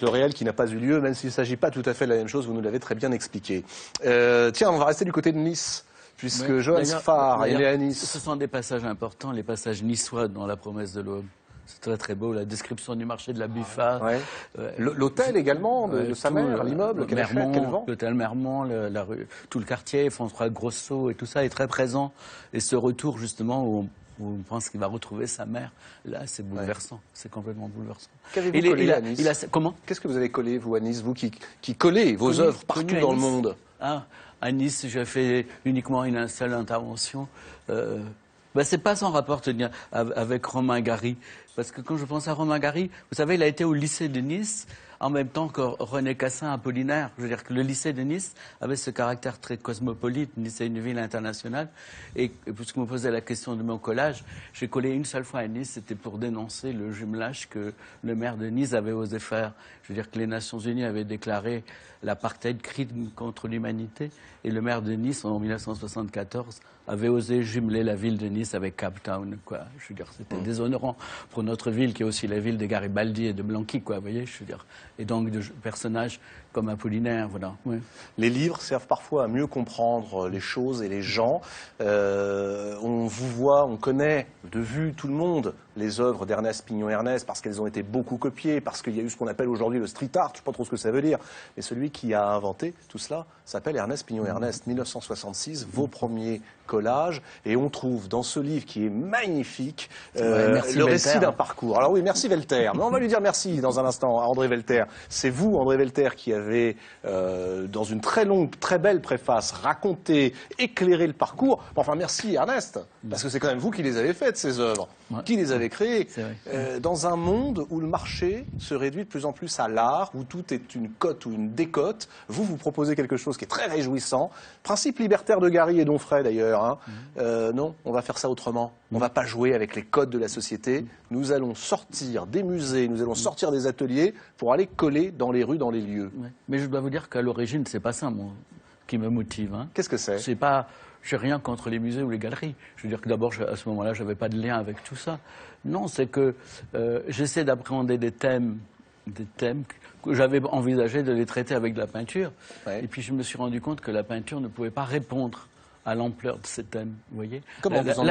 Le réel qui n'a pas eu lieu, même s'il ne s'agit pas tout à fait de la même chose, vous nous l'avez très bien expliqué. Tiens, on va rester du côté de Nice, puisque Oui. Johannes Farr est né à Nice. Ce sont des passages importants, les passages niçois dans La promesse de l'aube. C'est très très beau, la description du marché de la Buffa. Ouais. L'hôtel également de sa mère, l'immeuble qu'elle achète, qu'elle vend. L'hôtel Mermont, la rue, tout le quartier, François Grosso et tout ça est très présent. Et ce retour justement où on pense qu'il va retrouver sa mère, là c'est bouleversant, c'est complètement bouleversant. Qu'avez-vous collé à Nice? Comment? Qu'est-ce que vous avez collé, vous, à Nice, vous qui collez vos œuvres partout dans le monde? À Nice, j'ai fait uniquement une seule intervention. C'est pas sans rapport avec Romain Gary. Parce que quand je pense à Romain Gary, vous savez, il a été au lycée de Nice en même temps que René Cassin Apollinaire. Je veux dire que le lycée de Nice avait ce caractère très cosmopolite. Nice est une ville internationale. Et puisque vous me posez la question de mon collage, j'ai collé une seule fois à Nice, c'était pour dénoncer le jumelage que le maire de Nice avait osé faire. Je veux dire que les Nations Unies avaient déclaré l'apartheid crime contre l'humanité. Et le maire de Nice, en 1974, avait osé jumeler la ville de Nice avec Cape Town, quoi. Je veux dire, c'était déshonorant pour notre ville, qui est aussi la ville de Garibaldi et de Blanqui, quoi, vous voyez, je veux dire. Et donc, de personnages comme Apollinaire, voilà. Oui. Les livres servent parfois à mieux comprendre les choses et les gens. On vous voit, on connaît de vue tout le monde les œuvres d'Ernest Pignon-Ernest parce qu'elles ont été beaucoup copiées, parce qu'il y a eu ce qu'on appelle aujourd'hui le street art, je ne sais pas trop ce que ça veut dire, mais celui qui a inventé tout cela s'appelle Ernest Pignon-Ernest, 1966, vos premiers collages, et on trouve dans ce livre qui est magnifique le récit d'un parcours. Alors oui, merci Velter, mais on va lui dire merci dans un instant à André Velter. C'est vous, André Velter, qui avez, dans une très longue, très belle préface, raconté, éclairé le parcours. Enfin, merci Ernest, parce que c'est quand même vous qui les avez faites, ces œuvres, qui les avez créées. Dans un monde où le marché se réduit de plus en plus à l'art, où tout est une cote ou une décote, vous proposez quelque chose qui est très réjouissant. Principe libertaire de Gary et d'Onfray d'ailleurs. Hein. Non, on va faire ça autrement. On ne va pas jouer avec les codes de la société. Nous allons sortir des musées, nous allons sortir des ateliers pour aller coller dans les rues, dans les lieux. Mais je dois vous dire qu'à l'origine, c'est pas ça qui me motive. Hein. Qu'est-ce que c'est? C'est pas... Je n'ai rien contre les musées ou les galeries. Je veux dire que d'abord, à ce moment-là, je n'avais pas de lien avec tout ça. Non, c'est que j'essaie d'appréhender des thèmes que j'avais envisagé de les traiter avec de la peinture. Ouais. Et puis je me suis rendu compte que la peinture ne pouvait pas répondre à l'ampleur de ces thèmes, vous voyez. Comment vous en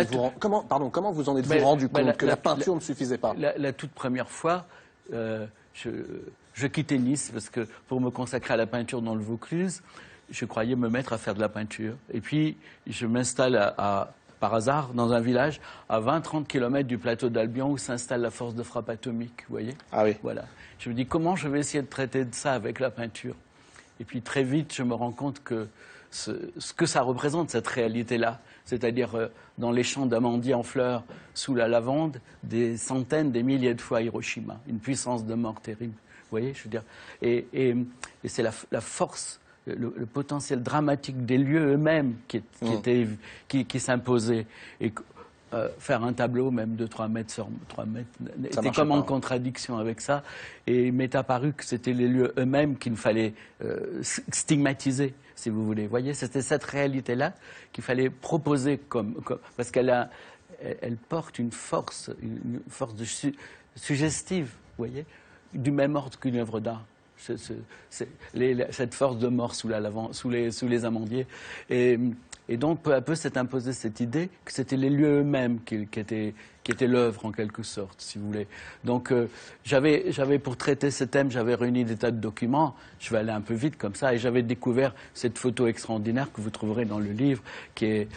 êtes-vous rendu compte que la peinture ne suffisait pas? La toute première fois, je quittais Nice parce que pour me consacrer à la peinture dans le Vaucluse, je croyais me mettre à faire de la peinture. Et puis, je m'installe par hasard dans un village à 20-30 km du plateau d'Albion où s'installe la force de frappe atomique, vous voyez. Ah oui. Voilà. Je me dis, comment je vais essayer de traiter de ça avec la peinture? Et puis, très vite, je me rends compte que ce que ça représente, cette réalité-là, c'est-à-dire dans les champs d'amandiers en fleurs, sous la lavande, des centaines, des milliers de fois Hiroshima, une puissance de mort terrible, vous voyez, je veux dire. Et c'est la force, le potentiel dramatique des lieux eux-mêmes qui s'imposait. Et faire un tableau, même de 3 mètres sur 3 mètres, était comme en contradiction avec ça. Et il m'est apparu que c'était les lieux eux-mêmes qu'il fallait stigmatiser, si vous voulez. Vous voyez, c'était cette réalité-là qu'il fallait proposer parce qu'elle porte une force suggestive, vous voyez, du même ordre qu'une œuvre d'art. Cette force de mort sous les amandiers. Et donc, peu à peu, s'est imposée cette idée que c'était les lieux eux-mêmes qui étaient l'œuvre, en quelque sorte, si vous voulez. Donc, j'avais pour traiter ce thème, j'avais réuni des tas de documents. Je vais aller un peu vite comme ça. Et j'avais découvert cette photo extraordinaire que vous trouverez dans le livre, qui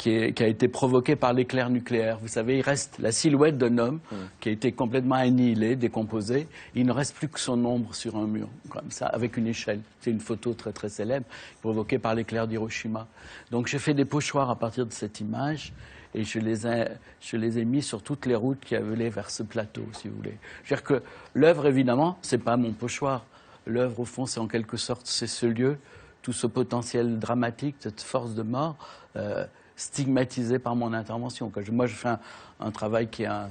a été provoquée par l'éclair nucléaire. Vous savez, il reste la silhouette d'un homme qui a été complètement annihilé, décomposé. Il ne reste plus que son ombre sur un mur, comme ça, avec une échelle. C'est une photo très, très célèbre, provoquée par l'éclair d'Hiroshima. Donc, j'ai fait des pochoirs à partir de cette image. Et je les ai mis sur toutes les routes qui allaient vers ce plateau, si vous voulez. Je veux dire que l'œuvre, évidemment, c'est pas mon pochoir. L'œuvre, au fond, c'est en quelque sorte, c'est ce lieu, tout ce potentiel dramatique, cette force de mort, stigmatisé par mon intervention. Moi, je fais un travail qui est un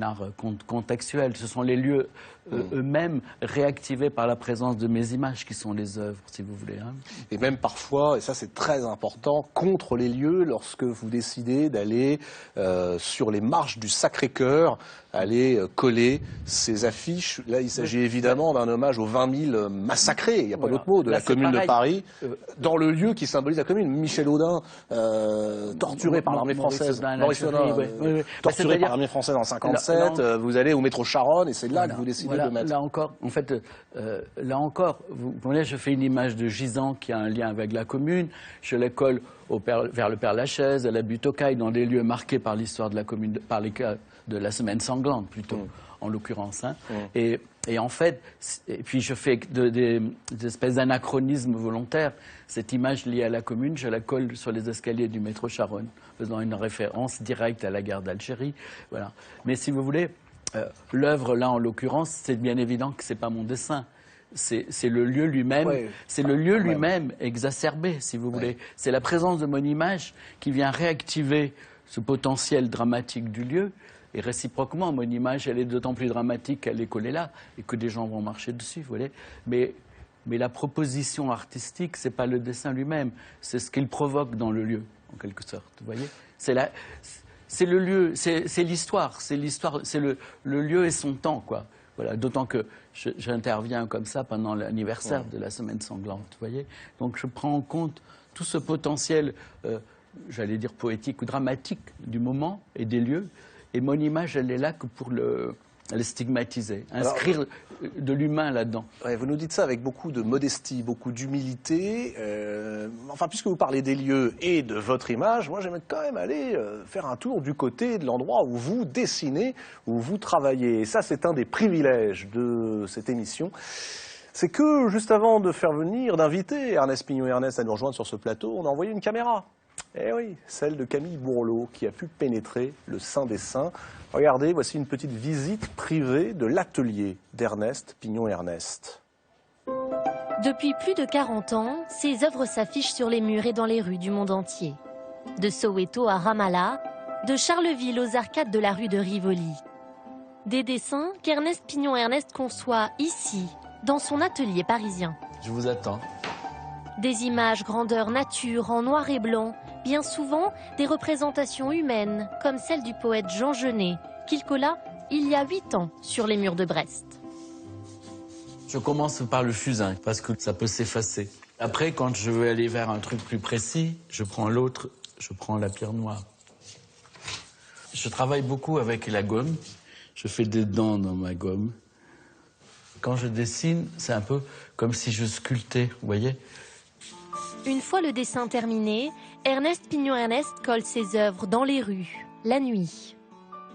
art contextuel. Ce sont les lieux eux-mêmes réactivés par la présence de mes images, qui sont les œuvres, si vous voulez. Hein. Et même parfois, et ça c'est très important, contre les lieux, lorsque vous décidez d'aller sur les marches du Sacré-Cœur, aller coller ces affiches. Là, il s'agit évidemment d'un hommage aux 20 000 massacrés, il n'y a pas d'autre mot, de la commune de Paris, dans le lieu qui symbolise la commune. Michel Audin, torturé par l'armée française. Maurice Audin, torturé par l'armée française en 57. Vous allez au métro Charonne et c'est là que vous décidez de mettre. Là encore, en fait, vous voyez, je fais une image de Gisant qui a un lien avec la commune. Je la colle vers le Père-Lachaise, à la butte aux Cailles, dans des lieux marqués par l'histoire de la commune, par les cas de la semaine sanglante plutôt, en l'occurrence. Hein. Et en fait, et puis je fais des espèces d'anachronismes volontaires. Cette image liée à la commune, je la colle sur les escaliers du métro Charonne, faisant une référence directe à la guerre d'Algérie. Voilà. Mais si vous voulez, l'œuvre là en l'occurrence, c'est bien évident que c'est pas mon dessin. C'est le lieu lui-même, c'est le lieu lui-même exacerbé, si vous voulez. C'est la présence de mon image qui vient réactiver ce potentiel dramatique du lieu. Et réciproquement, mon image, elle est d'autant plus dramatique qu'elle est collée là et que des gens vont marcher dessus, vous voyez. Mais la proposition artistique, c'est pas le dessin lui-même, c'est ce qu'il provoque dans le lieu, en quelque sorte, vous voyez. C'est le lieu, c'est l'histoire, c'est le lieu et son temps, quoi. Voilà, d'autant que j'interviens comme ça pendant l'anniversaire de la semaine sanglante, vous voyez. Donc je prends en compte tout ce potentiel, j'allais dire poétique ou dramatique du moment et des lieux. Et mon image, elle est là que pour le stigmatiser, inscrire de l'humain là-dedans. Ouais, vous nous dites ça avec beaucoup de modestie, beaucoup d'humilité. Enfin, puisque vous parlez des lieux et de votre image, moi j'aimerais quand même aller faire un tour du côté de l'endroit où vous dessinez, où vous travaillez. Et ça, c'est un des privilèges de cette émission. C'est que, juste avant de faire venir, d'inviter Ernest Pignon-Ernest à nous rejoindre sur ce plateau, on a envoyé une caméra. Eh oui, celle de Camille Bourleau, qui a pu pénétrer le Saint des Saints. Regardez, voici une petite visite privée de l'atelier d'Ernest Pignon-Ernest. Depuis plus de 40 ans, ses œuvres s'affichent sur les murs et dans les rues du monde entier. De Soweto à Ramallah, de Charleville aux arcades de la rue de Rivoli. Des dessins qu'Ernest Pignon-Ernest conçoit ici, dans son atelier parisien. Je vous attends. Des images grandeur nature en noir et blanc, bien souvent des représentations humaines, comme celle du poète Jean Genet, qu'il colla il y a 8 ans sur les murs de Brest. Je commence par le fusain, parce que ça peut s'effacer. Après, quand je veux aller vers un truc plus précis, je prends l'autre, je prends la pierre noire. Je travaille beaucoup avec la gomme, je fais des dents dans ma gomme. Quand je dessine, c'est un peu comme si je sculptais, vous voyez. Une fois le dessin terminé, Ernest Pignon-Ernest colle ses œuvres dans les rues, la nuit.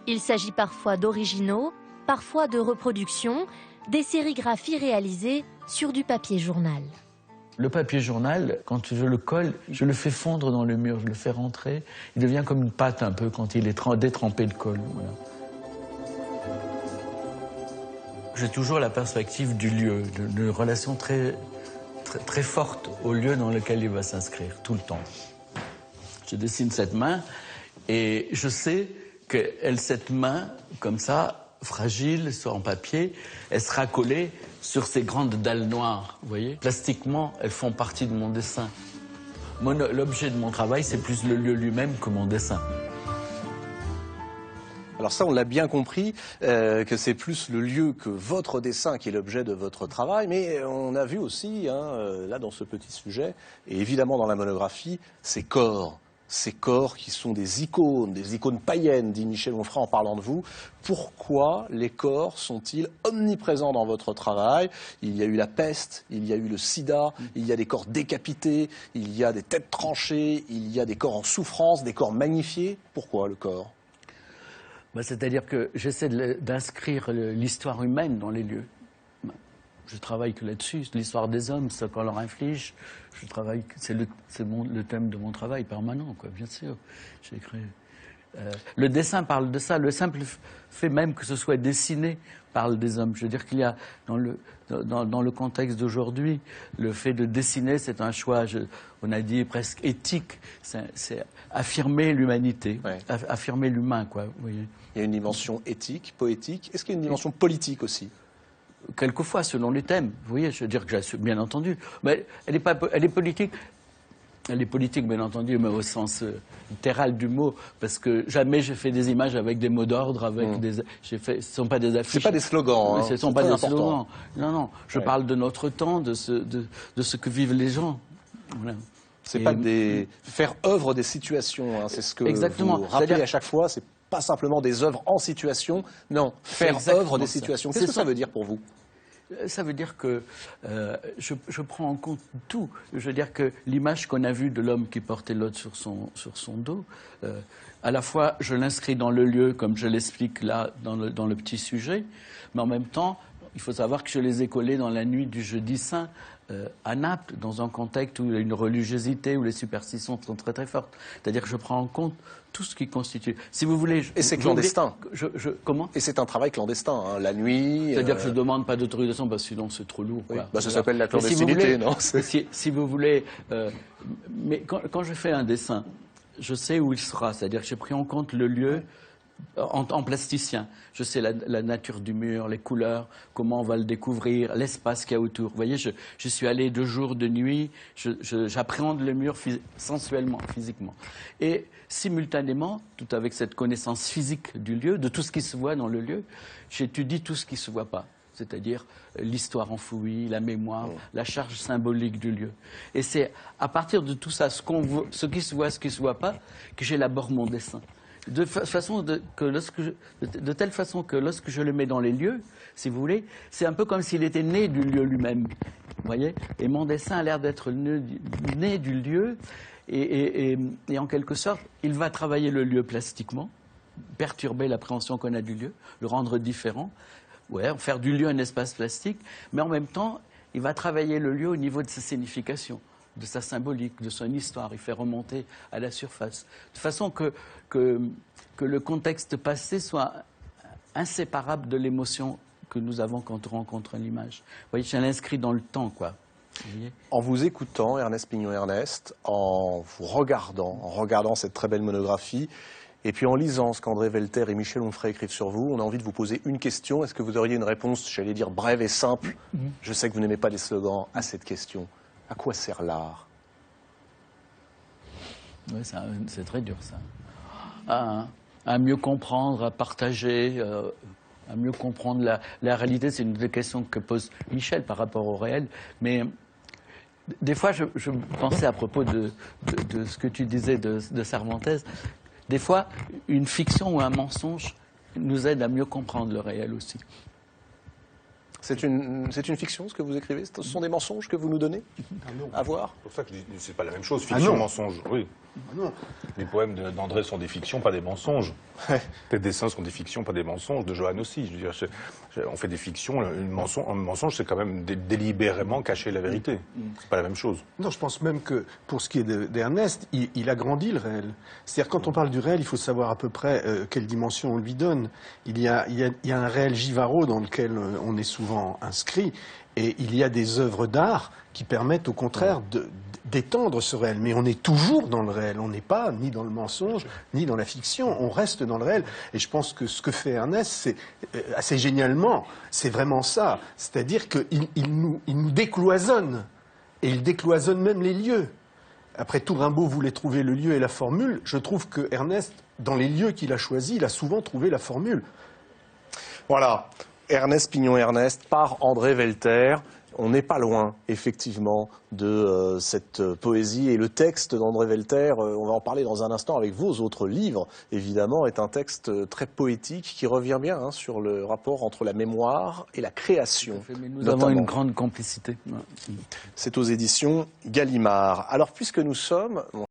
Il s'agit parfois d'originaux, parfois de reproductions, des sérigraphies réalisées sur du papier journal. Le papier journal, quand je le colle, je le fais fondre dans le mur, je le fais rentrer. Il devient comme une pâte un peu quand il est détrempé de colle. Voilà. J'ai toujours la perspective du lieu, de relation très forte au lieu dans lequel il va s'inscrire, tout le temps. Je dessine cette main et je sais que cette main, comme ça, fragile, en papier, elle sera collée sur ces grandes dalles noires, vous voyez. Plastiquement, elles font partie de mon dessin. L'objet de mon travail, c'est plus le lieu lui-même que mon dessin. Alors ça, on l'a bien compris, que c'est plus le lieu que votre dessin qui est l'objet de votre travail, mais on a vu aussi, là dans ce petit sujet, et évidemment dans la monographie, ces corps qui sont des icônes païennes, dit Michel Onfray en parlant de vous. Pourquoi les corps sont-ils omniprésents dans votre travail? Il y a eu la peste, il y a eu le sida, il y a des corps décapités, il y a des têtes tranchées, il y a des corps en souffrance, des corps magnifiés. Pourquoi le corps? C'est-à-dire que j'essaie d'inscrire l'histoire humaine dans les lieux. Je travaille que là-dessus, l'histoire des hommes, ce qu'on leur inflige. C'est le thème de mon travail permanent, quoi, bien sûr. Le dessin parle de ça. Le simple fait même que ce soit dessiné parle des hommes. Je veux dire qu'il y a, dans le contexte d'aujourd'hui, le fait de dessiner, c'est un choix, on a dit presque éthique. C'est affirmer l'humanité, affirmer l'humain, quoi. Vous voyez. Il y a une dimension éthique, poétique. Est-ce qu'il y a une dimension politique aussi? quelquefois selon les thèmes. Vous voyez, je veux dire que j'assume, bien entendu. Mais elle est politique. Elle est politique, bien entendu, mais au sens littéral du mot, parce que jamais j'ai fait des images avec des mots d'ordre, avec ce ne sont pas des affiches. C'est pas des slogans. Ce ne sont pas des slogans. Non, non. Je parle de notre temps, de ce que vivent les gens. Voilà. C'est pas faire œuvre des situations. Hein. C'est ce que vous rappelez à chaque fois. C'est pas simplement des œuvres en situation. Non, faire œuvre des situations. Qu'est-ce que ça veut dire pour vous? Ça veut dire que je prends en compte tout. Je veux dire que l'image qu'on a vue de l'homme qui portait l'autre sur son dos, à la fois je l'inscris dans le lieu, comme je l'explique là dans le petit sujet, mais en même temps, il faut savoir que je les ai collés dans la nuit du jeudi saint à Naples, dans un contexte où il y a une religiosité, où les superstitions sont très très fortes. C'est-à-dire que je prends en compte tout ce qui constitue. Si vous voulez, et c'est clandestin. Comment? Et c'est un travail clandestin, hein, la nuit. C'est-à-dire que je ne demande pas d'autorisation, parce que sinon c'est trop lourd. Oui. Bah, ça s'appelle la clandestinité, non? Si vous voulez, mais quand je fais un dessin, je sais où il sera. C'est-à-dire que j'ai pris en compte le lieu. En plasticien, je sais la nature du mur, les couleurs, comment on va le découvrir, l'espace qu'il y a autour. Vous voyez, je suis allé de jour, de nuit, j'appréhende le mur sensuellement, physiquement. Et simultanément, tout avec cette connaissance physique du lieu, de tout ce qui se voit dans le lieu, j'étudie tout ce qui ne se voit pas. C'est-à-dire l'histoire enfouie, la mémoire, la charge symbolique du lieu. Et c'est à partir de tout ça, ce qui se voit, ce qui ne se voit pas, que j'élabore mon dessin. De telle façon que lorsque je le mets dans les lieux, si vous voulez, c'est un peu comme s'il était né du lieu lui-même. Vous voyez? Et mon dessin a l'air d'être né du lieu, et en quelque sorte, il va travailler le lieu plastiquement, perturber l'appréhension qu'on a du lieu, le rendre différent, faire du lieu un espace plastique, mais en même temps, il va travailler le lieu au niveau de sa signification, de sa symbolique, de son histoire. Il fait remonter à la surface. De façon que le contexte passé soit inséparable de l'émotion que nous avons quand on rencontre l'image. Vous voyez, je l'inscris dans le temps, quoi. Vous voyez ? En vous écoutant, Ernest Pignon-Ernest, en vous regardant cette très belle monographie, et puis en lisant ce qu'André Welter et Michel Onfray écrivent sur vous, on a envie de vous poser une question. Est-ce que vous auriez une réponse, j'allais dire brève et simple? Je sais que vous n'aimez pas les slogans à cette question. À quoi sert l'art? Oui, c'est très dur, ça. À mieux comprendre, à partager, à mieux comprendre la réalité. C'est une des questions que pose Michel par rapport au réel. Mais des fois, je pensais à propos de ce que tu disais de Cervantes. Des fois, une fiction ou un mensonge nous aide à mieux comprendre le réel aussi. C'est une fiction, ce que vous écrivez? Ce sont des mensonges que vous nous donnez à voir? C'est pour ça que je dis, c'est pas la même chose, fiction, mensonge, oui. Non. Les poèmes d'André sont des fictions, pas des mensonges. Les dessins sont des fictions, pas des mensonges, de Johann aussi. Je veux dire, on fait des fictions, un mensonge, c'est quand même délibérément cacher la vérité. C'est pas la même chose. Non, je pense même que, pour ce qui est d'Ernest, il agrandit le réel. C'est-à-dire, quand on parle du réel, il faut savoir à peu près quelle dimension on lui donne. Il y a un réel givaro dans lequel on est souvent inscrit, et il y a des œuvres d'art qui permettent au contraire d'étendre ce réel. Mais on est toujours dans le réel, on n'est pas ni dans le mensonge, ni dans la fiction, on reste dans le réel. Et je pense que ce que fait Ernest, c'est assez génialement, c'est vraiment ça. C'est-à-dire qu'il nous décloisonne, et il décloisonne même les lieux. Après tout, Rimbaud voulait trouver le lieu et la formule. Je trouve que Ernest, dans les lieux qu'il a choisis, il a souvent trouvé la formule. Voilà. Ernest Pignon-Ernest par André Welter. On n'est pas loin, effectivement, de cette poésie. Et le texte d'André Welter, on va en parler dans un instant avec vos autres livres, évidemment, est un texte très poétique qui revient bien sur le rapport entre la mémoire et la création. Mais nous avons une grande complicité. C'est aux éditions Gallimard. Alors, puisque nous sommes, mon